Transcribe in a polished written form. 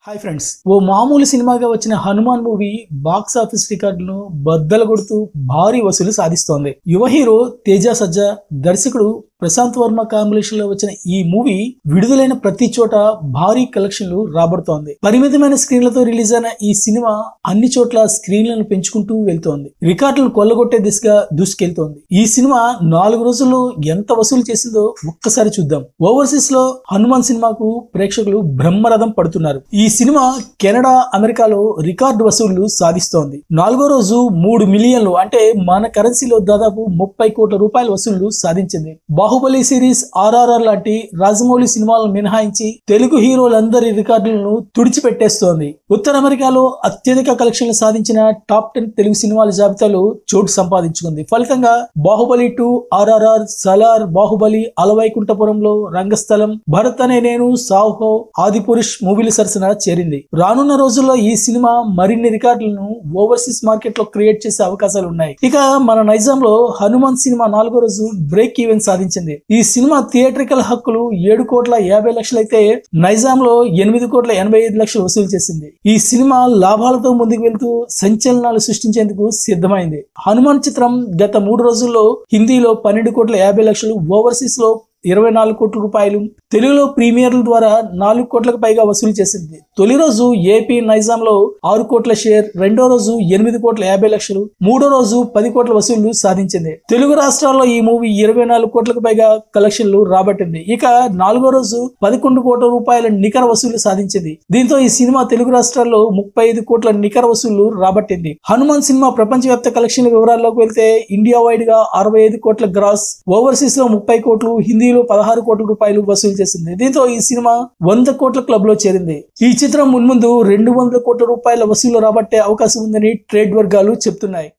Hi friends, ఓ మామూలు సినిమాగా వచ్చిన హనుమాన్ మూవీ బాక్స్ ఆఫీస్ రికార్డులను బద్దలు కొడుతూ భారీ వసూలు సాధిస్తోంది. యువ హీరో తేజ సజ్జా, దర్శకుడు ప్రశాంత్ వర్మ కాంబినేషన్ లో వచ్చిన ఈ మూవీ విడుదలైన ప్రతి చోట భారీ కలెక్షన్లు రాబడుతోంది. పరిమితమైన స్క్రీన్లతో రిలీజ్ అయిన ఈ సినిమా అన్ని చోట్ల స్క్రీన్లను పెంచుకుంటూ వెళ్తోంది. రికార్డులను కొల్లగొట్టే దిశగా దూసుకెళ్తోంది. ఈ సినిమా 4 రోజుల్లో ఎంత వసూలు చేసిందో ఒక్కసారి చూద్దాం. ఓవర్సీస్ లో హనుమాన్ సినిమాకు ప్రేక్షకులు బ్రహ్మరథం పడుతున్నారు. ఈ సినిమా కెనడా, అమెరికాలో రికార్డు వసూళ్లు సాధిస్తోంది. 4వ రోజు 3 మిలియన్లు అంటే మన కరెన్సీలో దాదాపు 30 కోట్ల రూపాయల వసూళ్లు సాధించింది. బాహుబలి సిరీస్, RRR లాంటి రాజమౌళి సినిమాలను మినహాయించి తెలుగు హీరోలందరి రికార్డులను తుడిచిపెట్టేస్తోంది. ఉత్తర అమెరికాలో అత్యధిక కలెక్షన్లు సాధించిన టాప్ 10 తెలుగు సినిమాల జాబితాలో చోటు సంపాదించుకుంది. ఫలితంగా బాహుబలి 2, RRR, సలార్, బాహుబలి, అలవైకుంఠపురంలో, రంగస్థలం, భరత్ అనే నేను, సాహో, ఆదిపురుష్ మూవీల సరసన చేరింది. రానున్న రోజుల్లో ఈ సినిమా మరిన్ని రికార్డులను ఓవర్సీస్ మార్కెట్ లో క్రియేట్ చేసే అవకాశాలు ఉన్నాయి. ఇక మన నైజాంలో హనుమాన్ సినిమా 4వ రోజు బ్రేక్ ఈవెన్ సాధించింది. ఈ సినిమా థియేట్రికల్ హక్కులు 7,50,00,000 అయితే నైజాంలో 8,85,00,000 వసూలు చేసింది. ఈ సినిమా లాభాలతో ముందుకు వెళ్తూ సంచలనాలు సృష్టించేందుకు సిద్ధమైంది. హనుమాన్ చిత్రం గత 3 రోజుల్లో హిందీలో 12,50,00,000, ఓవర్సీస్ లో 24 కోట్ల రూపాయలు, తెలుగులో ప్రీమియర్ల ద్వారా 4 కోట్లకు పైగా వసూలు చేసింది. తొలి రోజు ఏపీ నైజాంలో 6 కోట్ల షేర్, రెండో రోజు 8,50,00,000, మూడో రోజు 10 కోట్ల వసూళ్లు సాధించింది. తెలుగు రాష్ట్రాల్లో ఈ మూవీ 24 కోట్లకు పైగా కలెక్షన్లు రాబట్టింది. ఇక 4వ రోజు 11 కోట్ల రూపాయల నికర వసూళ్లు సాధించింది. దీంతో ఈ సినిమా తెలుగు రాష్ట్రాల్లో 35 కోట్ల నికర వసూళ్లు రాబట్టింది. హనుమాన్ సినిమా ప్రపంచవ్యాప్త కలెక్షన్ల వివరాల్లోకి వెళ్తే ఇండియా వైడ్ గా 65 కోట్ల గ్రాస్, ఓవర్సీస్ లో 30 కోట్లు, హిందీ 16 కోట్ల రూపాయలు వసూలు చేసింది. దీంతో ఈ సినిమా 100 కోట్ల క్లబ్ లో చేరింది. ఈ చిత్రం మున్ముందు 200 కోట్ల రూపాయల వసూలు రాబట్టే అవకాశం ఉందని ట్రేడ్ వర్గాలు చెప్తున్నాయి.